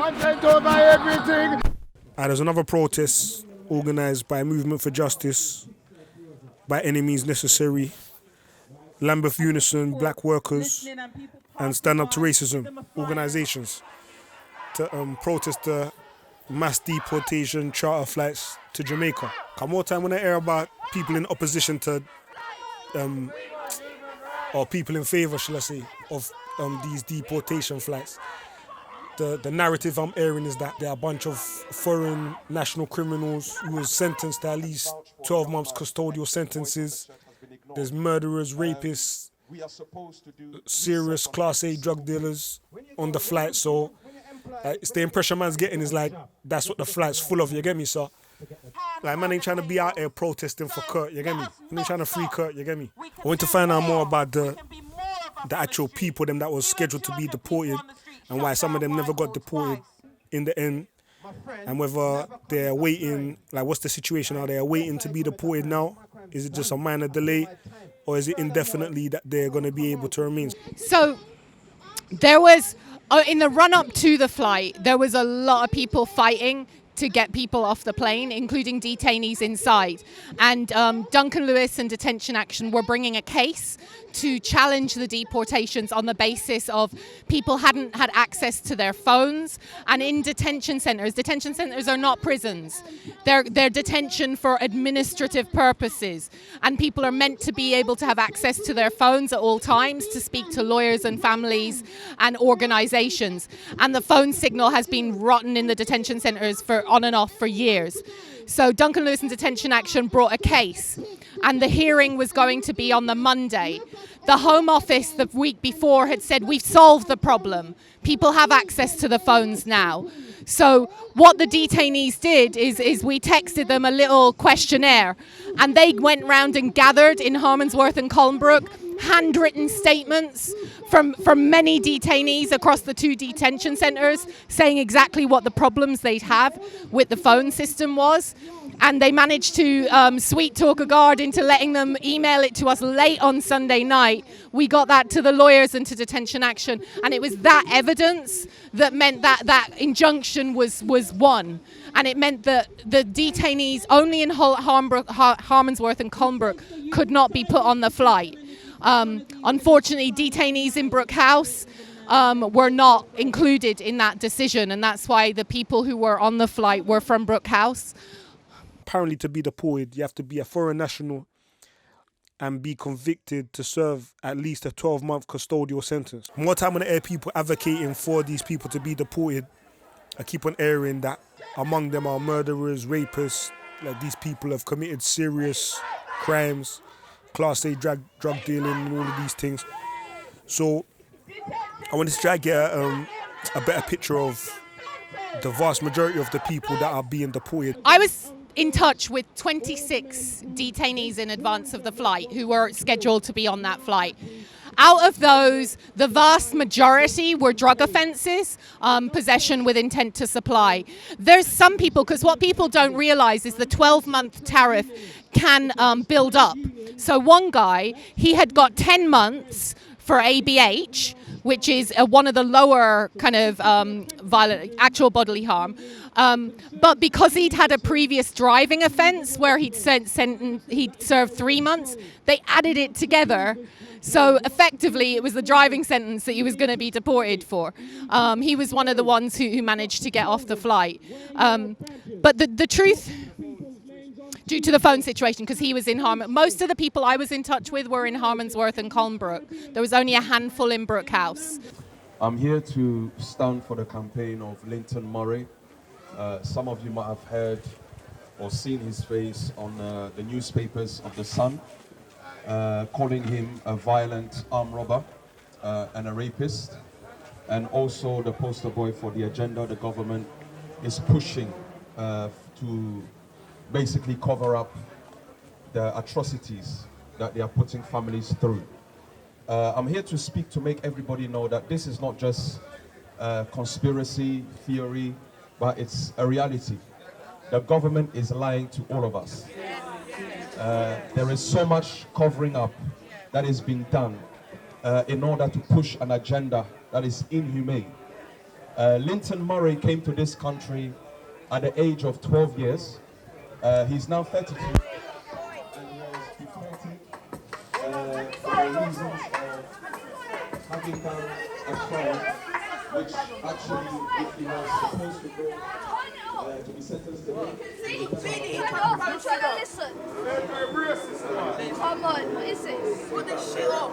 Content over everything. There's another protest organised by Movement for Justice, by Any Means Necessary, Lambeth Unison, Black Workers, and Stand Up to Racism organisations to protest the mass deportation charter flights to Jamaica. More time when I hear about people in opposition to, or people in favour, shall I say, of these deportation flights. The narrative I'm hearing is that there are a bunch of foreign national criminals who were sentenced to at least 12 months custodial sentences. There's murderers, rapists, serious Class A drug dealers on the flight. So it's the impression man's getting is like, that's what the flight's full of, you get me, sir? Like, man ain't trying to be out here protesting for Kurt, you get me? Man ain't trying to free Kurt, you get me? I want to find out more about the actual people, them that was scheduled to be deported, and why some of them never got deported in the end, and whether they're waiting, like what's the situation? Are they waiting to be deported now? Is it just a minor delay, or is it indefinitely that they're going to be able to remain? So there was, in the run-up to the flight, there was a lot of people fighting to get people off the plane, including detainees inside. And Duncan Lewis and Detention Action were bringing a case to challenge the deportations on the basis of people hadn't had access to their phones. And in detention centres are not prisons. They're detention for administrative purposes. And people are meant to be able to have access to their phones at all times to speak to lawyers and families and organisations. And the phone signal has been rotten in the detention centres for on and off for years. So Duncan Lewis and Detention Action brought a case, and the hearing was going to be on the Monday. The Home Office the week before had said, we've solved the problem. People have access to the phones now. So what the detainees did is we texted them a little questionnaire, and they went round and gathered in Harmondsworth and Colnbrook handwritten statements from many detainees across the two detention centres saying exactly what the problems they'd have with the phone system was. And they managed to sweet talk a guard into letting them email it to us late on Sunday night. We got that to the lawyers and to Detention Action, and it was that evidence that meant that injunction was won. And it meant that the detainees only in Harmondsworth and Colnbrook could not be put on the flight. Unfortunately, detainees in Brook House were not included in that decision, and that's why the people who were on the flight were from Brook House. Apparently, to be deported, you have to be a foreign national and be convicted to serve at least a 12-month custodial sentence. More time when I hear people advocating for these people to be deported, I keep on hearing that among them are murderers, rapists, like these people have committed serious crimes, Class A drug dealing and all of these things. So I wanted to try to get a better picture of the vast majority of the people that are being deported. I was in touch with 26 detainees in advance of the flight who were scheduled to be on that flight. Out of those, the vast majority were drug offences, possession with intent to supply. There's some people, because what people don't realise is the 12-month tariff can build up. So one guy, he had got 10 months for ABH, which is one of the lower kind of violent, actual bodily harm. But because he'd had a previous driving offence where he'd served 3 months, they added it together. So effectively, it was the driving sentence that he was going to be deported for. He was one of the ones who managed to get off the flight. But the truth, due to the phone situation, because he was in most of the people I was in touch with were in Harmondsworth and Colnbrook. There was only a handful in Brook House. I'm here to stand for the campaign of Linton Murray. Some of you might have heard or seen his face on the newspapers of The Sun, calling him a violent armed robber and a rapist, and also the poster boy for the agenda the government is pushing to basically cover up the atrocities that they are putting families through. I'm here to speak to make everybody know that this is not just conspiracy theory, but it's a reality. The government is lying to all of us. There is so much covering up that is being done in order to push an agenda that is inhumane. Linton Murray came to this country at the age of 12 years. He's now 32 and was deported for the reasons of having done a crime which actually, if he was supposed to go to be sentenced to death. I'm trying to listen. Come on, what is this? Put this shit off.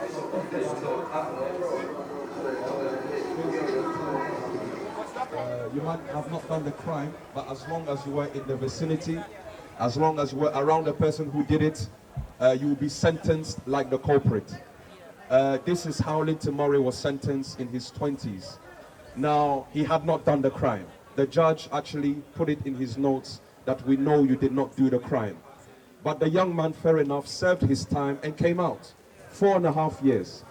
You might have not done the crime, but as long as you were in the vicinity, as long as you were around the person who did it, you will be sentenced like the culprit. This is how Linton Murray was sentenced in his 20s. Now, he had not done the crime. The judge actually put it in his notes that we know you did not do the crime. But the young man, fair enough, served his time and came out. 4.5 years.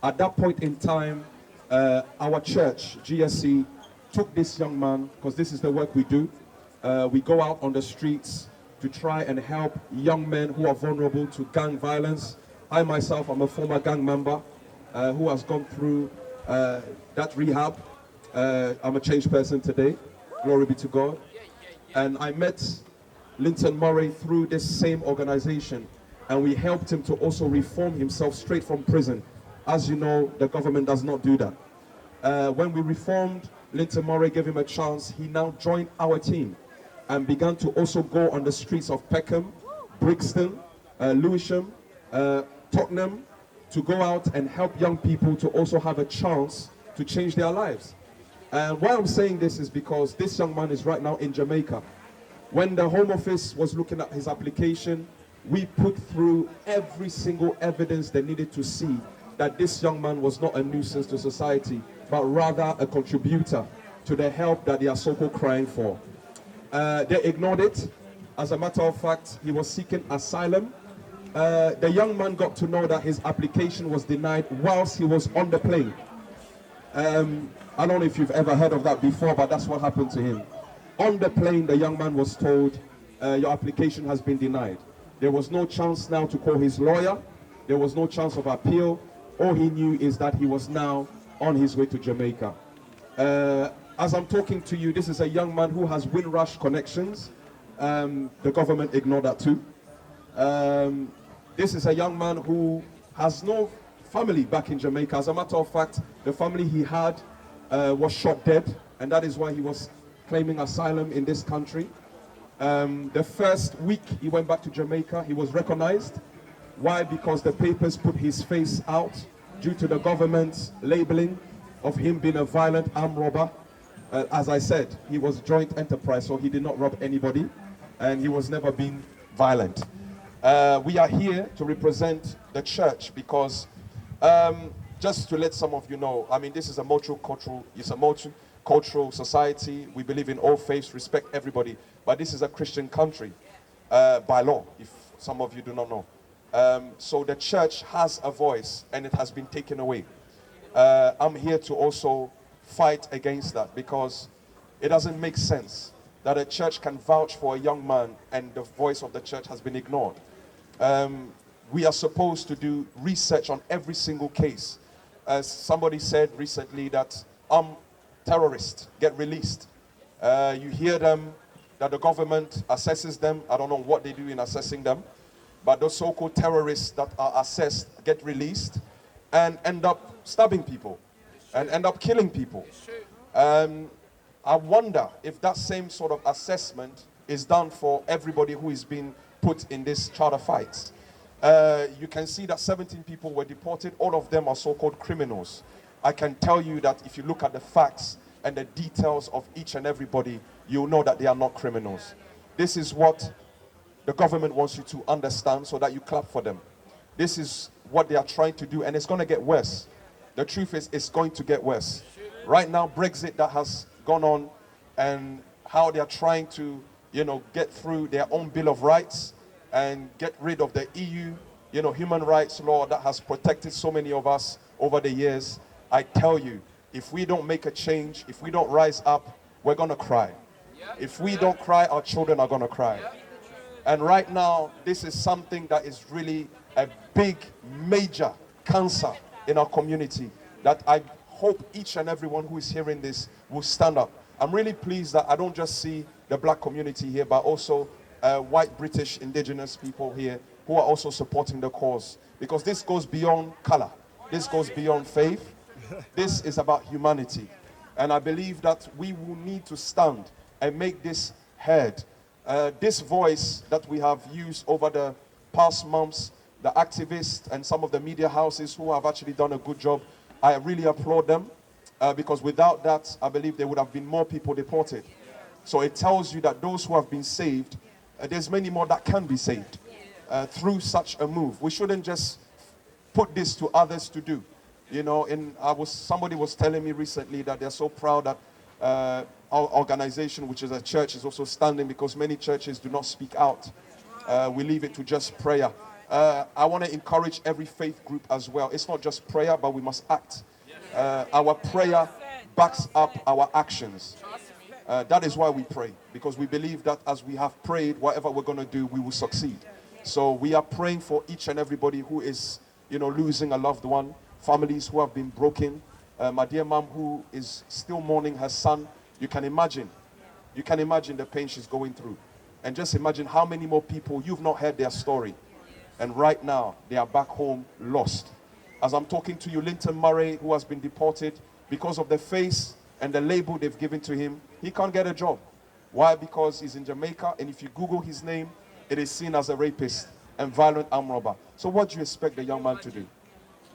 At that point in time, our church, GSC, took this young man, because this is the work we do. We go out on the streets to try and help young men who are vulnerable to gang violence. I myself am a former gang member who has gone through that rehab. I'm a changed person today, glory be to God. And I met Linton Murray through this same organization, and we helped him to also reform himself straight from prison. As you know, the government does not do that. When we reformed Linton Murray, gave him a chance, he now joined our team and began to also go on the streets of Peckham, Brixton, Lewisham, Tottenham, to go out and help young people to also have a chance to change their lives. And why I'm saying this is because this young man is right now in Jamaica. When the Home Office was looking at his application, we put through every single evidence they needed to see that this young man was not a nuisance to society, but rather a contributor to the help that they are so-called crying for. They ignored it. As a matter of fact, he was seeking asylum. The young man got to know that his application was denied whilst he was on the plane. I don't know if you've ever heard of that before, but that's what happened to him. On the plane, the young man was told, your application has been denied. There was no chance now to call his lawyer. There was no chance of appeal. All he knew is that he was now on his way to Jamaica. As I'm talking to you, this is a young man who has Windrush connections. The government ignored that too. This is a young man who has no family back in Jamaica. As a matter of fact, the family he had was shot dead, and that is why he was claiming asylum in this country. The first week he went back to Jamaica, he was recognized. Why? Because the papers put his face out due to the government's labeling of him being a violent armed robber. As I said, he was joint enterprise, so he did not rob anybody, and he was never been violent. We are here to represent the church because, just to let some of you know, I mean, this is a multicultural society. We believe in all faiths, respect everybody, but this is a Christian country by law, if some of you do not know. So the church has a voice, and it has been taken away. I'm here to also fight against that, because it doesn't make sense that a church can vouch for a young man and the voice of the church has been ignored. We are supposed to do research on every single case. As somebody said recently that terrorists get released. You hear them, that the government assesses them. I don't know what they do in assessing them. But those so-called terrorists that are assessed get released and end up stabbing people and end up killing people. I wonder if that same sort of assessment is done for everybody who is being put in this charter fights. You can see that 17 people were deported. All of them are so-called criminals. I can tell you that if you look at the facts and the details of each and everybody, you'll know that they are not criminals. This is what the government wants you to understand so that you clap for them. This is what they are trying to do, and it's going to get worse. The truth is, it's going to get worse. Right now, Brexit that has gone on, and how they are trying to, get through their own Bill of Rights and get rid of the EU, human rights law that has protected so many of us over the years. I tell you, if we don't make a change, if we don't rise up, we're going to cry. If we don't cry, our children are going to cry. And right now, this is something that is really a big, major cancer in our community that I hope each and everyone who is hearing this will stand up. I'm really pleased that I don't just see the black community here, but also white British indigenous people here who are also supporting the cause. Because this goes beyond color. This goes beyond faith. This is about humanity. And I believe that we will need to stand and make this heard. This voice that we have used over the past months, the activists and some of the media houses who have actually done a good job, I really applaud them. Because without that, I believe there would have been more people deported. So it tells you that those who have been saved, there's many more that can be saved through such a move. We shouldn't just put this to others to do. You know, somebody was telling me recently that they're so proud that our organization, which is a church, is also standing because many churches do not speak out. We leave it to just prayer. I want to encourage every faith group as well. It's not just prayer, but we must act. Our prayer backs up our actions. That is why we pray, because we believe that as we have prayed, whatever we're going to do, we will succeed. So we are praying for each and everybody who is, losing a loved one, families who have been broken. My dear mom who is still mourning her son. You can imagine the pain she's going through. And just imagine how many more people you've not heard their story. And right now, they are back home lost. As I'm talking to you, Linton Murray, who has been deported because of the face and the label they've given to him, he can't get a job. Why? Because he's in Jamaica, and if you Google his name, it is seen as a rapist and violent armed robber. So what do you expect the young man to do?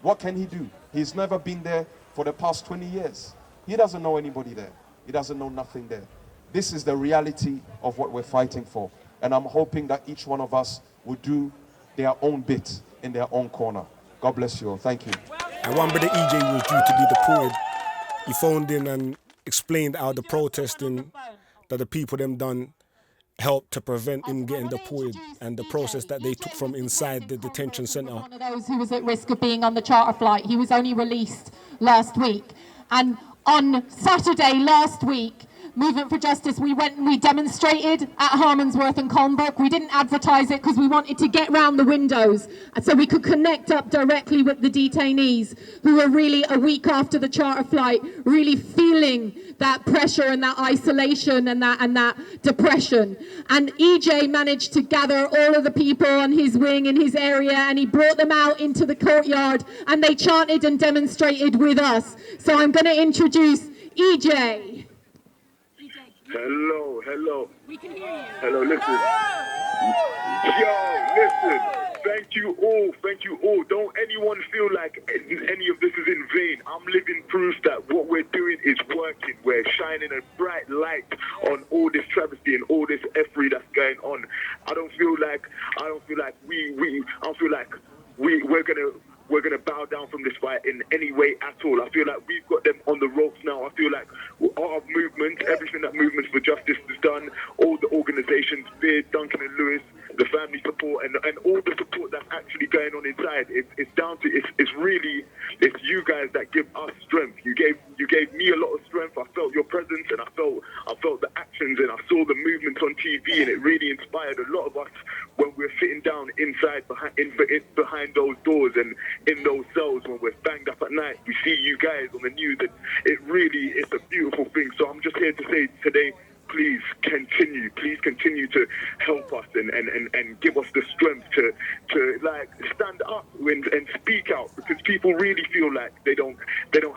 What can he do? He's never been there for the past 20 years. He doesn't know anybody there. He doesn't know nothing there. This is the reality of what we're fighting for. And I'm hoping that each one of us will do their own bit in their own corner. God bless you all. Thank you. And one brother EJ was due to be deported. He phoned in and explained how the protesting that the people them done helped to prevent him getting deported, and the process that they took from inside the detention centre. One of those who was at risk of being on the charter flight. He was only released last week. And on Saturday last week, Movement for Justice, we went and we demonstrated at Harmondsworth and Colnbrook. We didn't advertise it because we wanted to get round the windows so we could connect up directly with the detainees who were really, a week after the charter flight, really feeling that pressure and that isolation and that depression. And EJ managed to gather all of the people on his wing in his area, and he brought them out into the courtyard and they chanted and demonstrated with us. So I'm going to introduce EJ. Hello. We can hear you. Hello, listen. Yo, listen. Thank you all. Don't anyone feel like any of this is in vain. I'm living proof that what we're doing is working. We're shining a bright light on all this travesty and all this effery that's going on. I don't feel like we're gonna bow down from this fight in any way at all. I feel like we've got them on the ropes now. I feel like our movement, everything that Movement for Justice has done, all the organisations, Beard, Duncan and Lewis, the family support and all the support that's actually going on inside, it's down to it's you guys that give us strength. You gave me a lot of strength. I felt your presence and I felt the actions and I saw the movements on TV, and it really inspired a lot of us when we're sitting down inside behind those doors and in those cells when we're banged up at night. We see you guys on the news, and it's a beautiful thing. So I'm just here to say today, please continue to help us and give us the strength to like stand up and speak out, because people really feel like they don't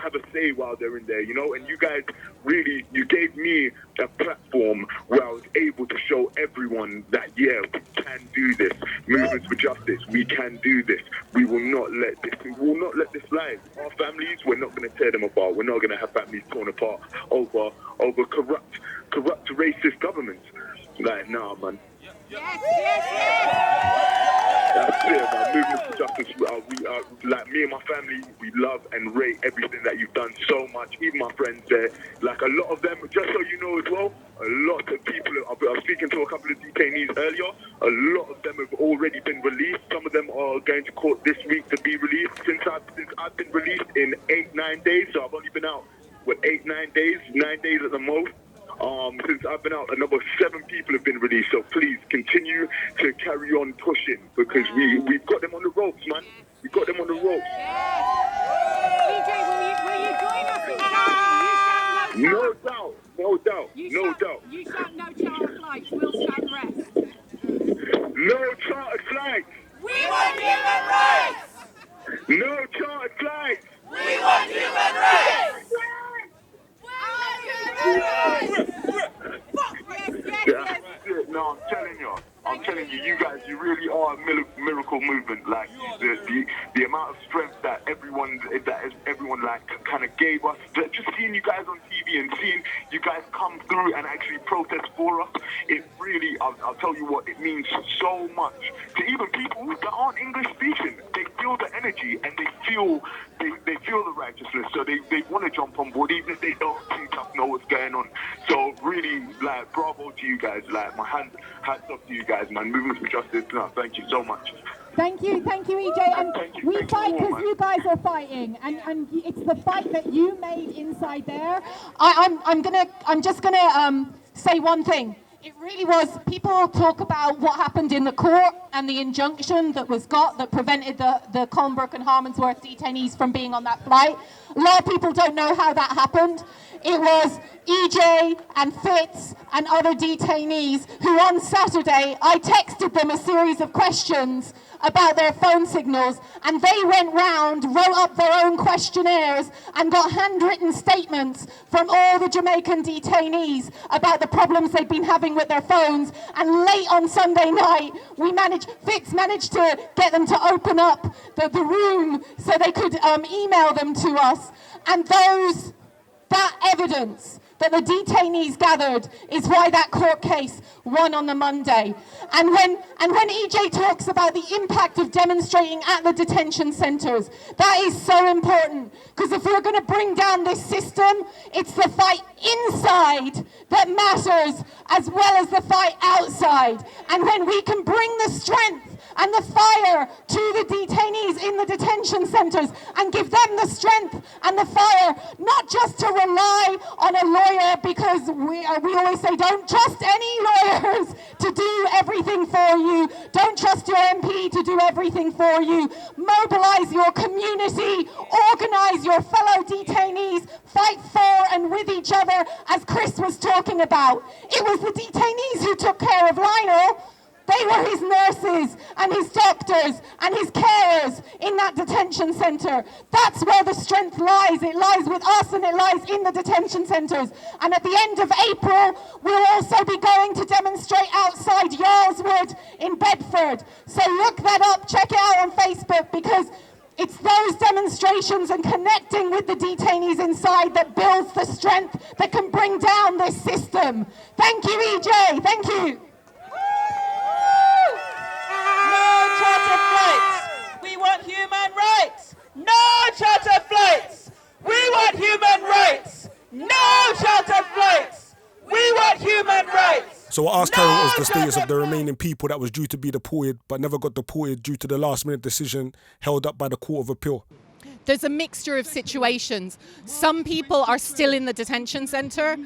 have a say while they're in there, and you guys really, you gave me a platform where I was able to show everyone that we can do this. Movements for Justice, we can do this. We will not let this slide. Our families, we're not going to tear them apart. We're not going to have families torn apart over corrupt racist governments. Like, nah, man. That's it, man. Movement for Justice, we like me and my family, we love and rate everything that you've done so much. Even my friends there, like a lot of them, just so you know as well, a lot of people, I was speaking to a couple of detainees earlier, a lot of them have already been released. Some of them are going to court this week to be released. Since I've been released in 8-9 days, so I've only been out, 8-9 days, 9 days at the most. Since I've been out, another 7 people have been released. So please continue to carry on pushing, because we've got them on the ropes, man. We've got them on the ropes. DJ, will you join us No doubt, no doubt, no doubt. You shout no charter flights, we'll stand rest. No charter flights. We want human rights. No charter flights. We want human rights. That's it. No, I'm telling you, you guys, you really are a miracle movement. Like the amount of strength that everyone like kind of gave us. Just seeing you guys on TV and seeing you guys come through and actually protest for us, it really, I'll tell you what, it means so much to even people that aren't English speaking. They feel the energy and they feel the righteousness, so they want to jump on board even if they don't know what's going on. So really, like, bravo to you guys. Like, my hats off to you guys, man. Movement for justice. No, thank you so much. Thank you, EJ. And we fight because you guys are fighting, and it's the fight that you made inside there. I'm just gonna say one thing. It really was. People talk about what happened in the court and the injunction that was got that prevented the Colnbrook and Harmondsworth detainees from being on that flight. A lot of people don't know how that happened. It was EJ and Fitz and other detainees who on Saturday, I texted them a series of questions about their phone signals, and they went round, wrote up their own questionnaires and got handwritten statements from all the Jamaican detainees about the problems they've been having with their phones. And late on Sunday night, Fitz managed to get them to open up the room so they could email them to us. And that evidence that the detainees gathered is why that court case won on the Monday. And when EJ talks about the impact of demonstrating at the detention centres, that is so important, because if we're going to bring down this system, it's the fight inside that matters as well as the fight outside. And when we can bring the strength and the fire to the detainees in the detention centres and give them the strength and the fire, not just to rely on a lawyer, because we always say don't trust any lawyers to do everything for you, don't trust your MP to do everything for you. Mobilise your community, organise your fellow detainees, fight for and with each other, as Chris was talking about. It was the detainees who took care of Lionel. They were his nurses and his doctors and his carers in that detention centre. That's where the strength lies. It lies with us and it lies in the detention centres. And at the end of April, we'll also be going to demonstrate outside Yarlswood in Bedford. So look that up, check it out on Facebook, because it's those demonstrations and connecting with the detainees inside that builds the strength that can bring down this system. Thank you, EJ. Thank you. No charter flights. We want human rights. No charter flights. We want human rights. No charter flights. We want human rights. So I asked Karen what was the status of the remaining people that was due to be deported but never got deported due to the last-minute decision held up by the Court of Appeal. There's a mixture of situations. Some people are still in the detention centre.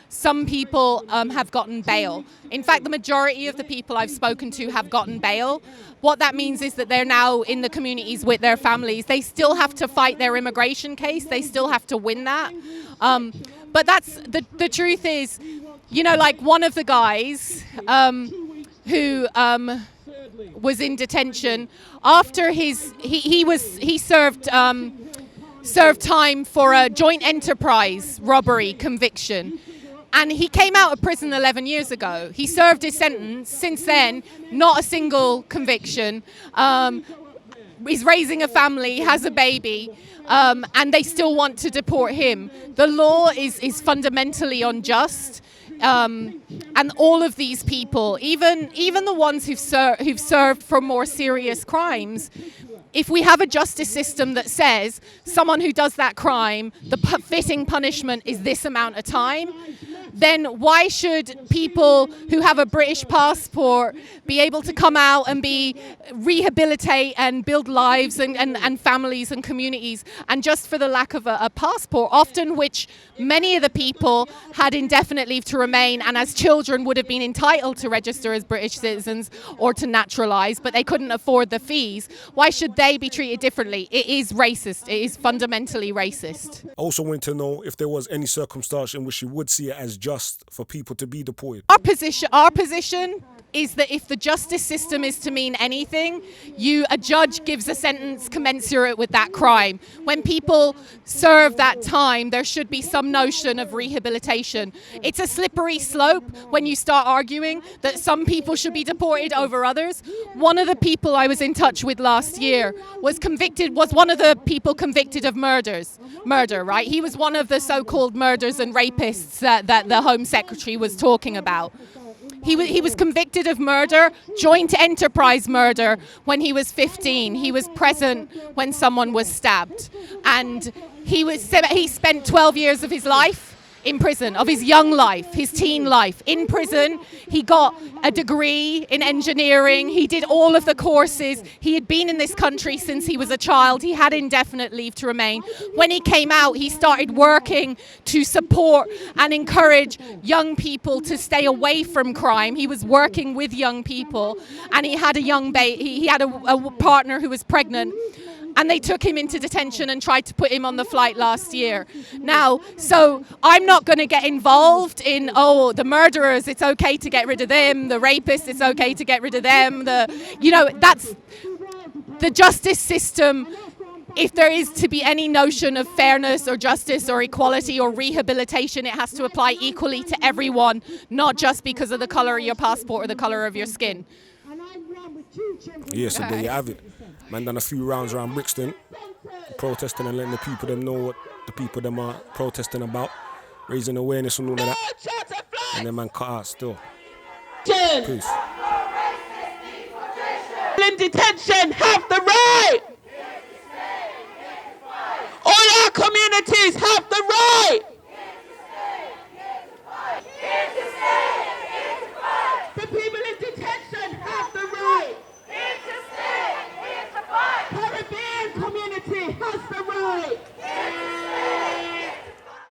Some people have gotten bail. In fact, the majority of the people I've spoken to have gotten bail. What that means is that they're now in the communities with their families. They still have to fight their immigration case. They still have to win that. But that's the truth is, you know, like one of the guys who was in detention after he served time for a joint enterprise robbery conviction. And he came out of prison 11 years ago. He served his sentence. Since then, not a single conviction. He's raising a family, has a baby, and they still want to deport him. The law is fundamentally unjust. And all of these people, even the ones who've served for more serious crimes, if we have a justice system that says someone who does that crime, the fitting punishment is this amount of time, then why should people who have a British passport be able to come out and rehabilitate and build lives and families and communities, and just for the lack of a passport, often which many of the people had indefinite leave to remain and as children would have been entitled to register as British citizens or to naturalise, but they couldn't afford the fees. Why should they be treated differently? It is racist. It is fundamentally racist. I also wanted to know if there was any circumstance in which you would see it as just for people to be deported. Our position is that if the justice system is to mean anything, a judge gives a sentence commensurate with that crime. When people serve that time, there should be some notion of rehabilitation. It's a slippery slope when you start arguing that some people should be deported over others. One of the people I was in touch with last year was one of the people convicted of murder, right? He was one of the so-called murders and rapists that the Home Secretary was talking about. He was convicted of murder, joint enterprise murder, when he was 15. He was present when someone was stabbed. And he spent 12 years of his life in prison, of his young life, his teen life, in prison. He got a degree in engineering. He did all of the courses. He had been in this country since he was a child. He had indefinite leave to remain. When he came out, he started working to support and encourage young people to stay away from crime. He was working with young people, and he had he had a partner who was pregnant. And they took him into detention and tried to put him on the flight last year. Now, so I'm not going to get involved in, the murderers, it's okay to get rid of them, the rapists, it's okay to get rid of them, that's the justice system. If there is to be any notion of fairness or justice or equality or rehabilitation, it has to apply equally to everyone, not just because of the colour of your passport or the colour of your skin. Yes, so there you have it. Man done a few rounds around Brixton, protesting and letting the people them know what the people them are protesting about, raising awareness and all of that. And then man cut out still. Peace. In detention have the right. All our communities have the right.